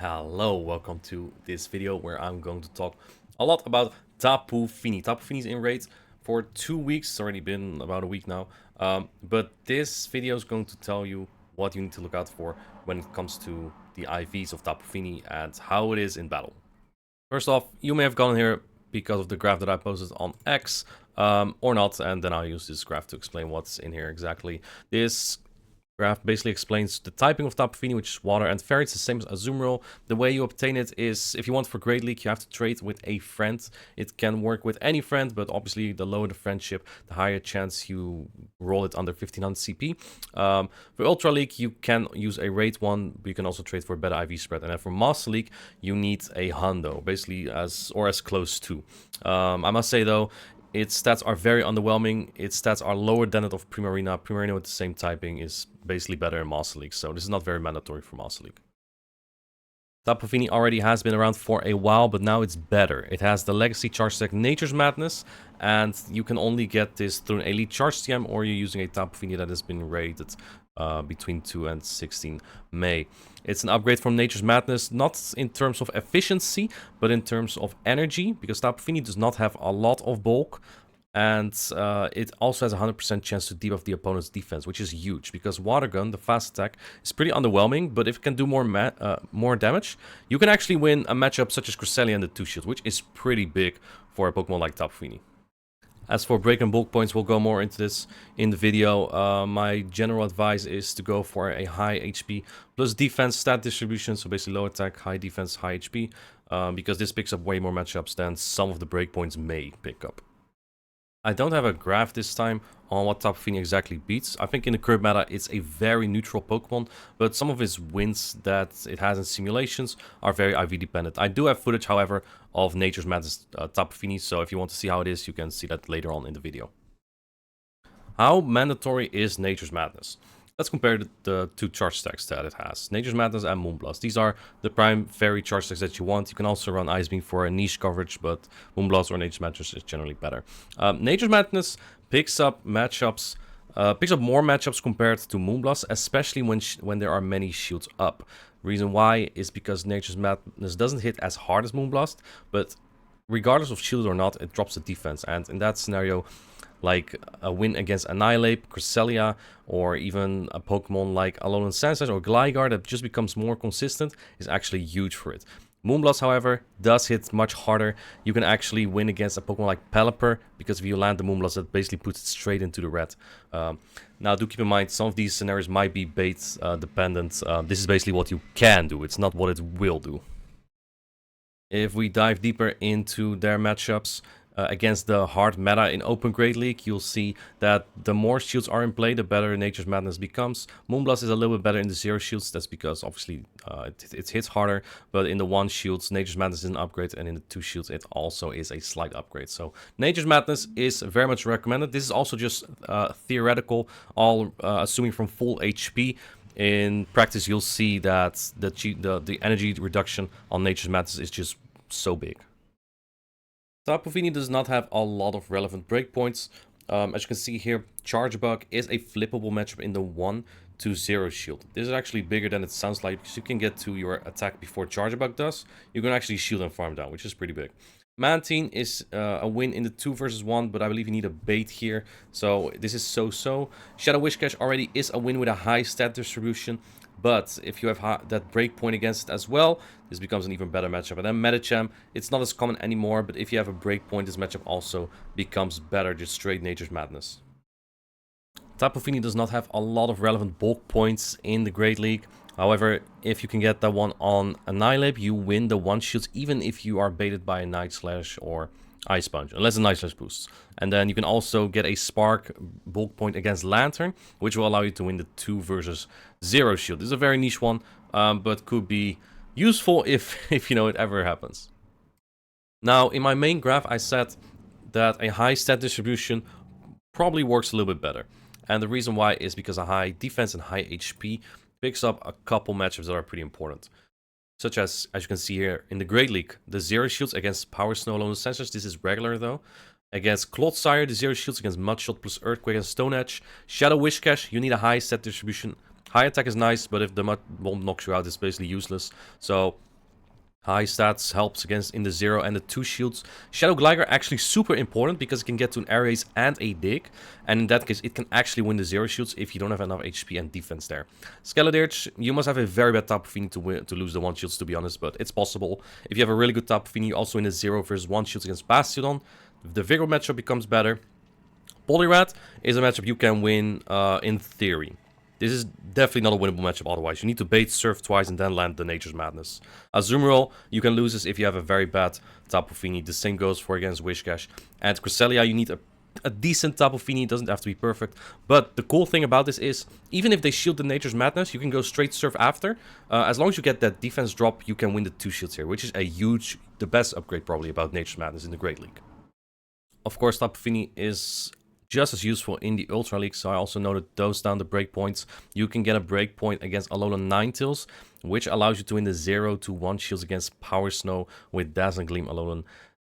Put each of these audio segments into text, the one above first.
Hello, welcome to this video where I'm going to talk a lot about TAPU FINI. TAPU FINI is in raid for 2 weeks. It's already been about a week now. But this video is going to tell you what you need to look out for when it comes to the IVs of TAPU FINI and how it is in battle. First off, you may have gone here because of the graph that I posted on X or not, and then I'll use this graph to explain what's in here exactly. This graph basically explains the typing of TAPU FINI, which is water and fairy. It's the same as Azumarill. The way you obtain it is, if you want for Great League, you have to trade with a friend. It can work with any friend, but obviously the lower the friendship, the higher chance you roll it under 1500 CP. For Ultra League, you can use a raid one, but you can also trade for a better IV spread. And then for Master League, you need a hundo, basically as close to. I must say though, its stats are very underwhelming. Its stats are lower than that of Primarina. Primarina with the same typing is basically better in Master League, so this is not very mandatory for Master League. TAPU FINI already has been around for a while, but now it's better. It has the Legacy Charge Stack Nature's Madness, and you can only get this through an Elite Charge TM, or you're using a TAPU FINI that has been rated between 2 and 16 May. It's an upgrade from Nature's Madness, not in terms of efficiency, but in terms of energy, because TAPU FINI does not have a lot of bulk, and it also has a 100% chance to debuff the opponent's defense, which is huge, because Water Gun, the fast attack, is pretty underwhelming, but if it can do more damage, you can actually win a matchup such as Cresselia and the 2 shields, which is pretty big for a Pokemon like TAPU FINI. As for break and bulk points, we'll go more into this in the video. My general advice is to go for a high HP plus defense stat distribution, so basically low attack, high defense, high HP, because this picks up way more matchups than some of the breakpoints may pick up. I don't have a graph this time on what TAPU FINI exactly beats. I think in the current meta it's a very neutral Pokemon, but some of its wins that it has in simulations are very IV dependent. I do have footage, however, of Nature's Madness TAPU FINI, so if you want to see how it is, you can see that later on in the video. How mandatory is Nature's Madness? Let's compare the two charge stacks that it has. Nature's Madness and Moonblast. These are the prime fairy charge stacks that you want. You can also run Ice Beam for a niche coverage, but Moonblast or Nature's Madness is generally better. Nature's Madness picks up matchups, picks up more matchups compared to Moonblast, especially when there are many shields up. Reason why is because Nature's Madness doesn't hit as hard as Moonblast, but regardless of shield or not, it drops the defense. And in that scenario, like a win against Annihilate, Cresselia, or even a Pokemon like Alolan Sandslash or Gligar that just becomes more consistent is actually huge for it. Moonblast, however, does hit much harder. You can actually win against a Pokemon like Pelipper, because if you land the Moonblast, that basically puts it straight into the red. Now, do keep in mind, some of these scenarios might be bait dependent. This is basically what you can do. It's not what it will do. If we dive deeper into their matchups, against the hard meta in Open Great League, you'll see that the more shields are in play, the better Nature's Madness becomes. Moonblast is a little bit better in the 0 shields. That's because obviously it hits harder, but in the 1 shields, Nature's Madness is an upgrade, and in the 2 shields, it also is a slight upgrade. So Nature's Madness is very much recommended. This is also just theoretical, all assuming from full HP. In practice, you'll see that the energy reduction on Nature's Madness is just so big. TAPU FINI does not have a lot of relevant breakpoints. As you can see here, Charge Bug is a flippable matchup in the 1-0 shield. This is actually bigger than it sounds like, because you can get to your attack before Charge Bug does. You can actually shield and farm down, which is pretty big. Mantine is a win in the 2 versus 1, but I believe you need a bait here, so this is so-so. Shadow Wishcash already is a win with a high stat distribution, but if you have that breakpoint against it as well, this becomes an even better matchup. And then Medicham, it's not as common anymore, but if you have a breakpoint, this matchup also becomes better, just straight Nature's Madness. TAPU FINI does not have a lot of relevant bulk points in the Great League. However, if you can get that one on Annihilate, you win the 1 shields, even if you are baited by a Night Slash or Ice Punch, unless the Night Slash boosts. And then you can also get a Spark bulk point against Lantern, which will allow you to win the 2 versus 0 shield. This is a very niche one, but could be useful if you know it ever happens. Now, in my main graph, I said that a high stat distribution probably works a little bit better. And the reason why is because a high defense and high HP picks up a couple matchups that are pretty important. Such as you can see here in the Great League, the 0 shields against Power Snow, Alolan Sandslash. This is regular though. Against Clodsire, the 0 shields against Mudshot plus Earthquake and Stone Edge. Shadow Wishcash, you need a high set distribution. High attack is nice, but if the Mud Bomb knocks you out, it's basically useless. So High stats helps against in the 0 and the 2 shields. Shadow Glider actually super important because it can get to an air race and a dig. And in that case, it can actually win the 0 shields if you don't have enough HP and defense there. Skeledirge, you must have a very bad Tapu Fini to lose the 1 shields, to be honest, but it's possible. If you have a really good Tapu Fini, also in the 0 versus 1 shields against Bastiodon, the Vigor matchup becomes better. Poliwrath is a matchup you can win in theory. This is definitely not a winnable matchup otherwise. You need to bait, surf twice, and then land the Nature's Madness. Azumarill, you can lose this if you have a very bad Tapu Fini. The same goes for against Whiscash. And Cresselia, you need a decent Tapu Fini. It doesn't have to be perfect. But the cool thing about this is, even if they shield the Nature's Madness, you can go straight surf after. As long as you get that defense drop, you can win the 2 shields here, which is the best upgrade probably about Nature's Madness in the Great League. Of course, Tapu Fini is just as useful in the Ultra League, so I also noted those down the breakpoints. You can get a breakpoint against Alolan Ninetales, which allows you to win the 0 to 1 shields against Power Snow with Dazzling Gleam Alolan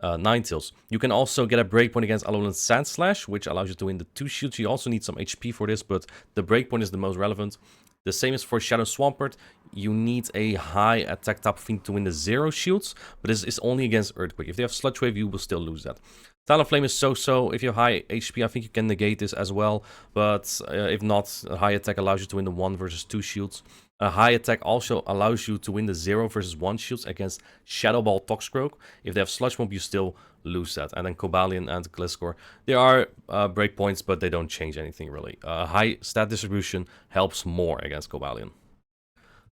Ninetales. You can also get a breakpoint against Alolan Sandslash, which allows you to win the 2 shields. You also need some HP for this, but the breakpoint is the most relevant. The same is for Shadow Swampert. You need a high attack Tapu Fini to win the 0 shields, but this is only against Earthquake. If they have Sludge Wave, you will still lose that. Talonflame is so-so. If you have high HP, I think you can negate this as well. But if not, a high attack allows you to win the 1 versus 2 shields. A high attack also allows you to win the 0 versus 1 shields against Shadow Ball Toxicroak. If they have Sludge Mob, you still lose that. And then Cobalion and Gliscor, they are breakpoints, but they don't change anything really. High stat distribution helps more against Cobalion.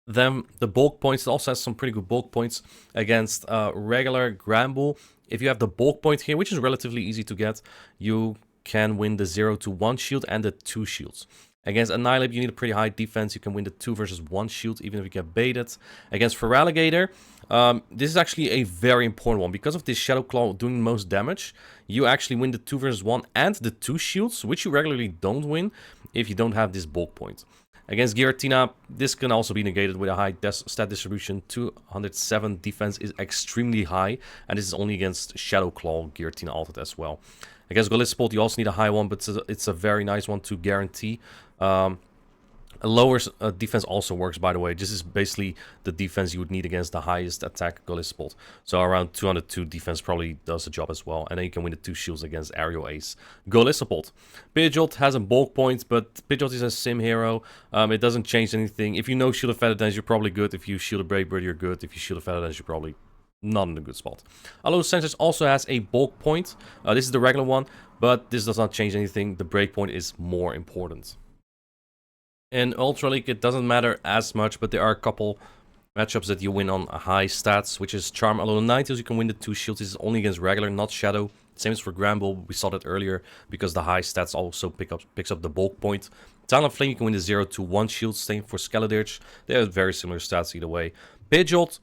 Then the bulk points, it also has some pretty good bulk points against regular Granbull. If you have the bulk point here, which is relatively easy to get, you can win the 0 to 1 shield and the 2 shields. Against Annihilape, you need a pretty high defense. You can win the 2 versus 1 shield, even if you get baited. Against Feraligatr, this is actually a very important one. Because of this Shadow Claw doing the most damage, you actually win the 2 versus 1 and the 2 shields, which you regularly don't win if you don't have this bulk point. Against Giratina, this can also be negated with a high stat distribution. 207 defense is extremely high, and this is only against Shadow Claw Giratina altered as well. Against Golisopod, you also need a high one, but it's a very nice one to guarantee. A lower defense also works, by the way. This is basically the defense you would need against the highest attack Golisopod. So around 202 defense probably does the job as well. And then you can win the 2 shields against Aerial Ace Golisopod. Pidgeot has a bulk point, but Pidgeot is a sim hero. It doesn't change anything. If you know Shield of Feather Dance, you're probably good. If you Shield of Brave Bird, you're good. If you Shield of Feather Dance, you're probably not in a good spot. Alolan Sandslash also has a bulk point. This is the regular one, but this does not change anything. The break point is more important. In Ultra League, it doesn't matter as much, but there are a couple matchups that you win on high stats, which is Charm Alolan Ninetales. You can win the 2 shields. This is only against regular, not Shadow. Same as for Granbull. We saw that earlier because the high stats also picks up the bulk point. Talonflame, you can win the 0 to 1 shields. Same for Skeledirge. They have very similar stats either way. Pidgeot,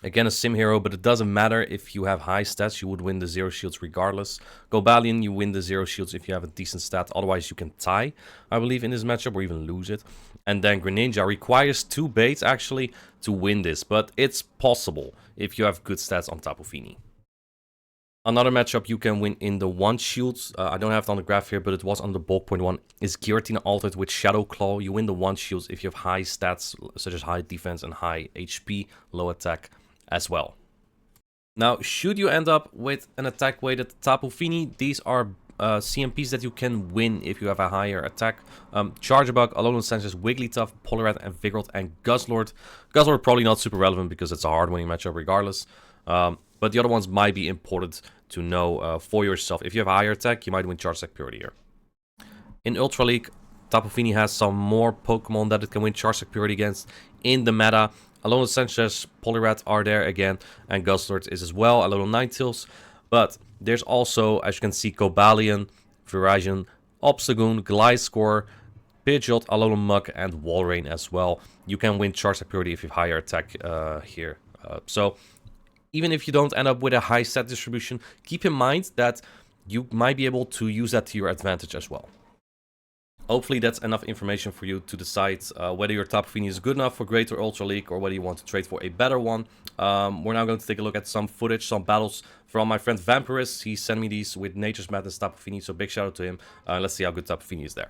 again, a sim hero, but it doesn't matter if you have high stats, you would win the 0 shields regardless. Cobalion, you win the 0 shields if you have a decent stat, otherwise you can tie, I believe, in this matchup, or even lose it. And then Greninja requires 2 baits, actually, to win this, but it's possible if you have good stats on Tapu Fini. Another matchup you can win in the 1 shields, I don't have it on the graph here, but it was on the bulk point one, is Giratina altered with Shadow Claw. You win the 1 shields if you have high stats, such as high defense and high HP, low attack as well. Now, should you end up with an attack weighted Tapu Fini, these are CMPs that you can win if you have a higher attack. Charjabug, Alolan Sandslash, Wigglytuff, Poliwrath, and Vigoroth, and Guzzlord. Guzzlord probably not super relevant because it's a hard winning matchup regardless. But the other ones might be important to know for yourself. If you have a higher attack, you might win Charge Attack Purity here. In Ultra League, Tapu Fini has some more Pokemon that it can win Charge Attack Purity against in the meta. Alolan Sandslash, Poliwrath are there again, and Guzzlord is as well, Alolan Ninetales. But there's also, as you can see, Cobalion, Virizion, Obstagoon, Gliscor, Pidgeot, Alolan Muk, and Walrein as well. You can win Charge Attack Purity if you have higher attack here. So even if you don't end up with a high stat distribution, keep in mind that you might be able to use that to your advantage as well. Hopefully that's enough information for you to decide whether your Tapu Fini is good enough for Greater Ultra League or whether you want to trade for a better one. We're now going to take a look at some footage, some battles from my friend Vampers. He sent me these with Nature's Madness Tapu Fini, so big shout out to him. Let's see how good Tapu Fini is there.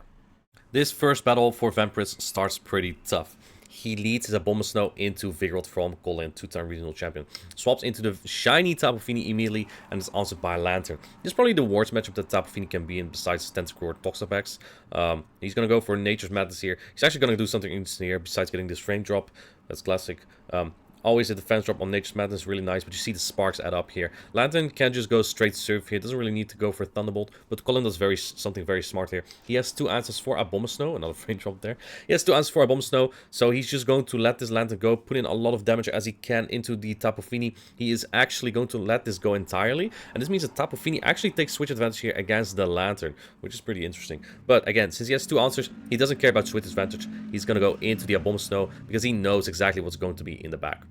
This first battle for Vampers starts pretty tough. he leads his BoM Snow into Vigoroth from Colin, 2-time regional champion. Swaps into the shiny TAPU FINI immediately and is answered by Lantern. This is probably the worst matchup that TAPU FINI can be in besides Tentacle or Toxapex. He's going to go for Nature's Madness here. He's actually going to do something interesting here besides getting this frame drop. That's classic. Always a defense drop on Nature's Madness, really nice, but you see the sparks add up here. Lantern can just go straight surf here, doesn't really need to go for Thunderbolt, but Colin does something very smart here. He has 2 answers for a BoM Snow, another frame drop there. He has 2 answers for a BoM Snow, so he's just going to let this Lantern go, put in a lot of damage as he can into the TAPU FINI. He is actually going to let this go entirely, and this means that TAPU FINI actually takes switch advantage here against the Lantern, which is pretty interesting. But again, since he has 2 answers, he doesn't care about switch advantage. He's going to go into the BoM Snow because he knows exactly what's going to be in the back.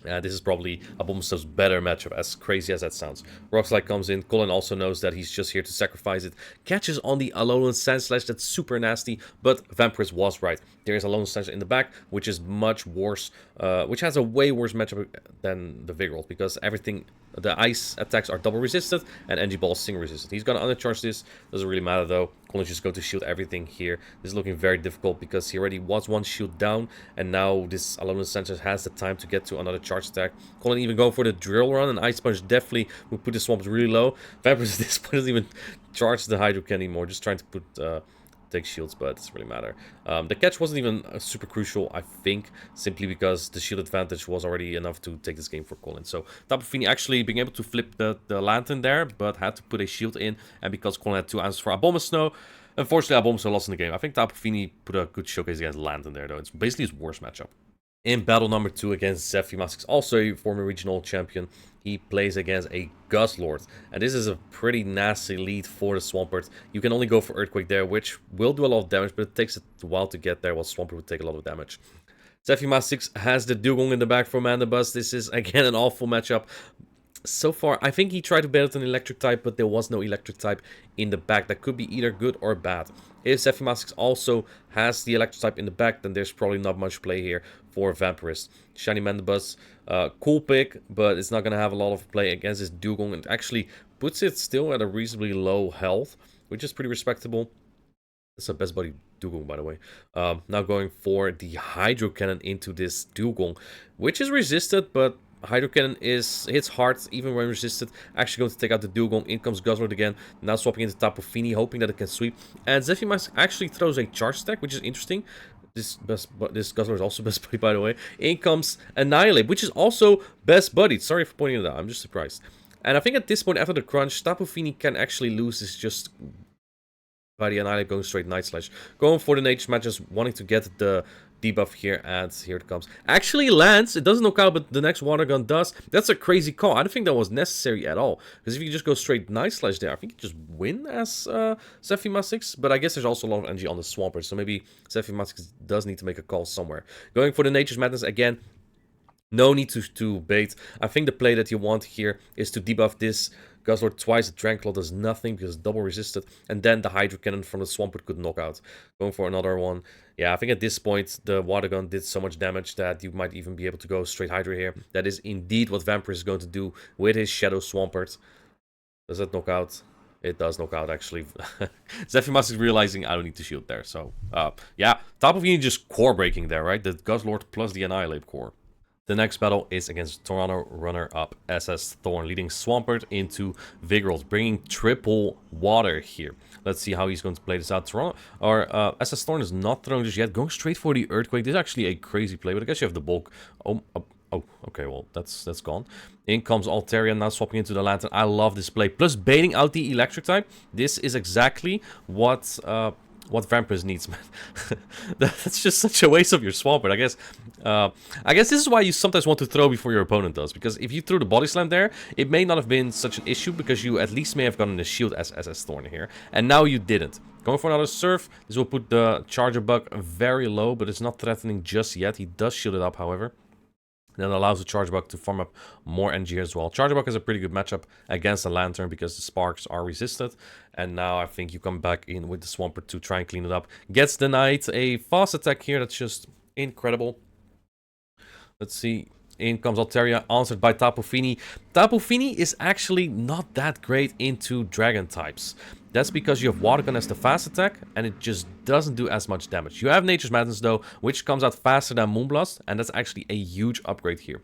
This is probably a BoM Snow's better matchup, as crazy as that sounds. Rockslide comes in. Colin also knows that he's just here to sacrifice it. Catches on the Alolan Sandslash. That's super nasty, but Vampers was right. There is Alolan Sandslash in the back, which is much worse, which has a way worse matchup than the Vigoroth, because everything, the ice attacks are double resisted, and Energy Ball is single resisted. He's gonna undercharge this. Doesn't really matter though. Colin's just going to shield everything here. This is looking very difficult because he already was 1 shield down, and now this Alolan Sandslash has the time to get to another charge attack. Colin even going for the drill run, and Ice Punch definitely will put the swamp really low. Vampers at this point doesn't even charge the Hydro Cannon anymore, just trying to put take shields, but it doesn't really matter. The catch wasn't even super crucial, I think, simply because the shield advantage was already enough to take this game for Colin. So TAPU FINI actually being able to flip the Lantern there, but had to put a shield in, and because Colin had 2 answers for a BoM Snow, unfortunately a BoM Snow lost in the game. I think TAPU FINI put a good showcase against Lantern there, though. It's basically his worst matchup. In battle number 2 against Zimos, also a former regional champion, he plays against a Guzzlord. And this is a pretty nasty lead for the Swampert. You can only go for Earthquake there, which will do a lot of damage, but it takes a while to get there, while Swampert would take a lot of damage. Zimos has the Dugong in the back for Mandabas. This is, again, an awful matchup. So far, I think he tried to bet it an electric type, but there was no electric type in the back. That could be either good or bad. If Zimos also has the electric type in the back, then there's probably not much play here for Vampers. Shiny Mandabas, cool pick, but it's not going to have a lot of play against this Dugong. And actually puts it still at a reasonably low health, which is pretty respectable. That's a best buddy Dugong, by the way. Now going for the Hydro Cannon into this Dugong, which is resisted, but Hydro Cannon hits hard even when resisted. Actually going to take out the Dugong. In comes Guzzlord again. Now swapping into TAPU FINI, hoping that it can sweep. And Zimos actually throws a charge stack, which is interesting. This Guzzlord is also best buddy, by the way. In comes Annihilate, which is also best buddy. Sorry for pointing it out. I'm just surprised. And I think at this point, after the crunch, TAPU FINI can actually lose this just by the Annihilate going straight Night Slash. Going for the Nature's Match, just wanting to get the debuff here, and here it comes. Actually lands. It doesn't knock out, but the next water gun does. That's a crazy call. I don't think that was necessary at all, because if you just go straight Night Slash there, I think you just win as Zimos. But I guess there's also a lot of energy on the Swampert, so maybe Zimos does need to make a call somewhere. Going for the Nature's Madness again. No need to bait. I think the play that you want here is to debuff this Guzzlord twice. The Tranquil does nothing because it's double resisted. And then the Hydro Cannon from the Swampert could knock out. Going for another one. Yeah, I think at this point the Water Gun did so much damage that you might even be able to go straight Hydro here. That is indeed what Vampers is going to do with his Shadow Swampert. Does that knock out? It does knock out, actually. Zimos is realizing I don't need to shield there. So, yeah. TAPU FINI just core breaking there, right? The Guzzlord plus the Annihilate core. The next battle is against Toronto runner-up SS Thorn, leading Swampert into Vigoroth, bringing triple water here. Let's see how he's going to play this out. Toronto, or SS Thorn is not throwing just yet, going straight for the Earthquake. This is actually a crazy play, but I guess you have the bulk. Oh, okay, well, that's gone. In comes Altaria, now swapping into the Lantern. I love this play. Plus baiting out the electric type. This is exactly what Vampers needs, man. That's just such a waste of your Swampert. I guess this is why you sometimes want to throw before your opponent does, because if you threw the Body Slam there, it may not have been such an issue, because you at least may have gotten the shield as SS Thorn here, and now you didn't. Going for another Surf. This will put the Charger Bug very low, but it's not threatening just yet. He does shield it up, however. Then allows the Charge Bug to farm up more energy as well. Charge Bug is a pretty good matchup against the Lantern because the sparks are resisted. And now I think you come back in with the Swampert to try and clean it up. Gets denied a fast attack here. That's just incredible. Let's see. In comes Altaria, answered by TAPU FINI. TAPU FINI is actually not that great into dragon types. That's because you have Water Gun as the fast attack, and it just doesn't do as much damage. You have Nature's Madness though, which comes out faster than Moonblast, and that's actually a huge upgrade here.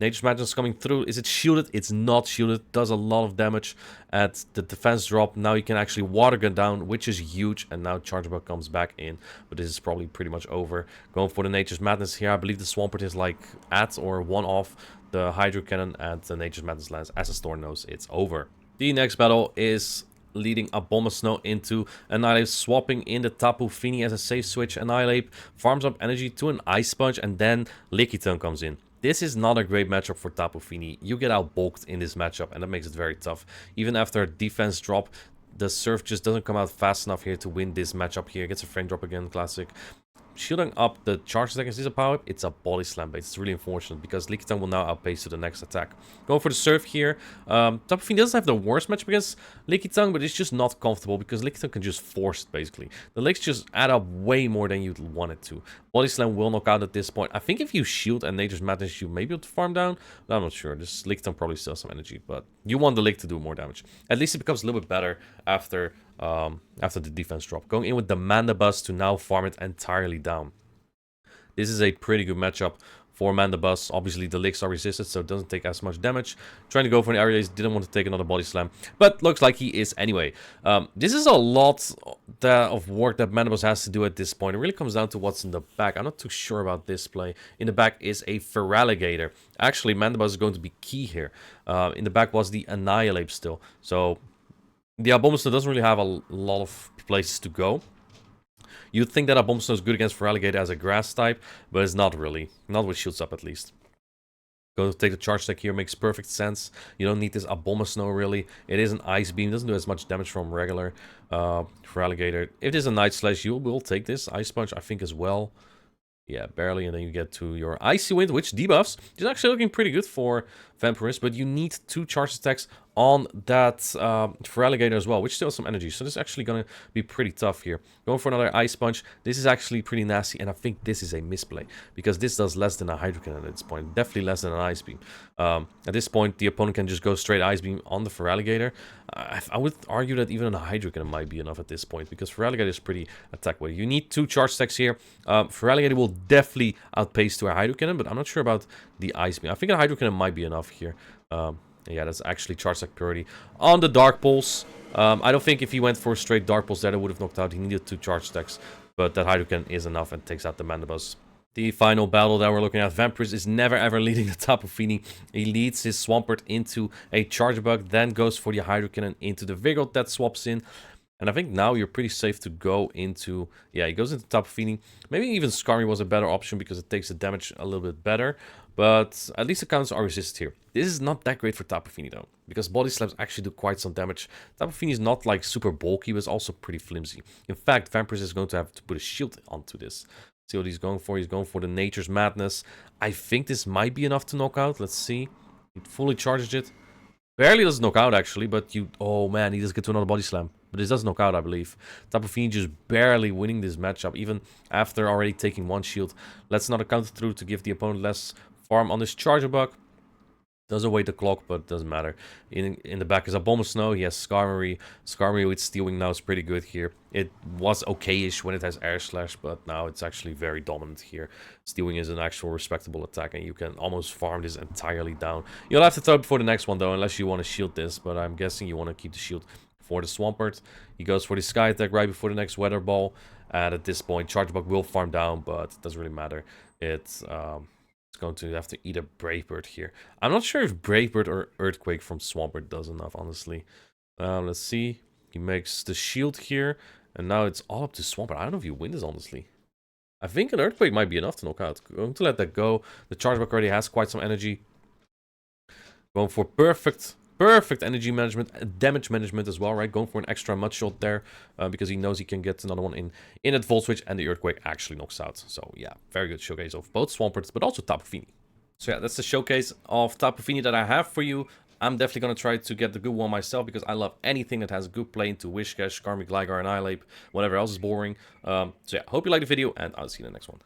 Nature's Madness coming through. Is it shielded? It's not shielded. Does a lot of damage at the defense drop. Now you can actually Water Gun down, which is huge. And now Charge Bug comes back in. But this is probably pretty much over. Going for the Nature's Madness here. I believe the Swampert is like at or one off the Hydro Cannon. And the Nature's Madness lands. As the Thorn knows, it's over. The next battle is leading a BoM Snow into Annihilate, swapping in the Tapu Fini as a safe switch. Annihilate farms up energy to an Ice Punch, and then Lickitung comes in. This is not a great matchup for Tapu Fini. You get outbulked in this matchup, and that makes it very tough. Even after a defense drop, the Surf just doesn't come out fast enough here to win this matchup here. Gets a frame drop again, classic. Shielding up the charge attack is a power up. It's a body slam bait. It's really unfortunate because Lickitung will now outpace to the next attack. Going for the Surf here. Tapu Fini doesn't have the worst match against Lickitung, but it's just not comfortable because Lickitung can just force it basically. The licks just add up way more than you'd want it to. Body slam will knock out at this point. I think if you shield and Nature's Madness, you may be able to farm down. But I'm not sure. This Lickitung probably still has some energy, but you want the lick to do more damage. At least it becomes a little bit better after the defense drop. Going in with the Mandabas to now farm it entirely down. This is a pretty good matchup for Mandabas. Obviously, the licks are resisted, so it doesn't take as much damage. Trying to go for an area, didn't want to take another body slam, but looks like he is anyway. This is a lot of work that Mandabas has to do at this point. It really comes down to what's in the back. I'm not too sure about this play. In the back is a Feraligatr. Actually, Mandabas is going to be key here. In the back was the Annihilate still. So the BoM Snow doesn't really have a lot of places to go. You'd think that a BoM Snow is good against Feraligatr as a grass type, but it's not really. Not with shields up, at least. Go to take the charge deck here, makes perfect sense. You don't need this BoM Snow, really. It is an Ice Beam, doesn't do as much damage from regular Feraligatr. If it is a Night Slash, you will take this Ice Punch, I think, as well. Yeah, barely, and then you get to your Icy Wind, which debuffs. It's actually looking pretty good for Vampers, but you need 2 charge attacks on that Feraligatr as well, which still has some energy. So this is actually going to be pretty tough here. Going for another Ice Punch. This is actually pretty nasty, and I think this is a misplay, because this does less than a Hydro Cannon at this point. Definitely less than an Ice Beam. At this point, the opponent can just go straight Ice Beam on the Feraligatr. I would argue that even a Hydro Cannon might be enough at this point, because Feraligatr is pretty attack-weighted. You need 2 charge stacks here. Feraligatr will definitely outpace to a Hydro Cannon, but I'm not sure about the Ice Beam. I think a Hydro Cannon might be enough here. Yeah, that's actually charge stack priority on the Dark Pulse. I don't think if he went for straight Dark Pulse that it would have knocked out. He needed 2 charge stacks, but that Hydro Cannon is enough and takes out the Mandabas. The final battle that we're looking at, Vampers is never ever leading the Tapu Fini. He leads his Swampert into a Charge Bug, then goes for the Hydro Cannon into the Vigor that swaps in. And I think now you're pretty safe to go into... Yeah, he goes into Tapu Fini. Maybe even Skarmy was a better option because it takes the damage a little bit better. But at least the counters are resisted here. This is not that great for Tapu Fini though, because body slams actually do quite some damage. Tapu Fini is not like super bulky, but it's also pretty flimsy. In fact, Vampers is going to have to put a shield onto this. See what he's going for. He's going for the Nature's Madness. I think this might be enough to knock out. Let's see. He fully charges it. Barely doesn't knock out actually, but you... Oh man, he does get to another body slam. But this does knock out, I believe. Tapu Fini just barely winning this matchup, even after already taking 1 shield. Let's not counter through to give the opponent less farm on this Charger Bug. Doesn't wait the clock, but doesn't matter. In the back is a BoM Snow. He has Skarmory. Skarmory with Stealing now is pretty good here. It was okay-ish when it has Air Slash, but now it's actually very dominant here. Stealing is an actual respectable attack, and you can almost farm this entirely down. You'll have to throw it before the next one, though, unless you want to shield this, but I'm guessing you want to keep the shield for the Swampert. He goes for the Sky Attack right before the next Weather Ball, and at this point, Charge Bug will farm down, but it doesn't really matter. It's going to have to eat a Brave Bird here. I'm not sure if Brave Bird or Earthquake from Swampert does enough, honestly. Let's see. He makes the shield here, and now it's all up to Swampert. I don't know if you win this, honestly. I think an Earthquake might be enough to knock out. Going to let that go. The Charge Bug already has quite some energy. Going for perfect energy management, damage management as well, right? Going for an extra mud shot there because he knows he can get another one in at Volt Switch, and the Earthquake actually knocks out. So yeah, very good showcase of both Swamperts, but also Tapu Fini. So yeah, that's the showcase of Tapu Fini that I have for you. I'm definitely going to try to get the good one myself because I love anything that has a good play into Whiscash, Skarmy, Gligar, Annihilate, whatever else is boring. So yeah, hope you liked the video, and I'll see you in the next one.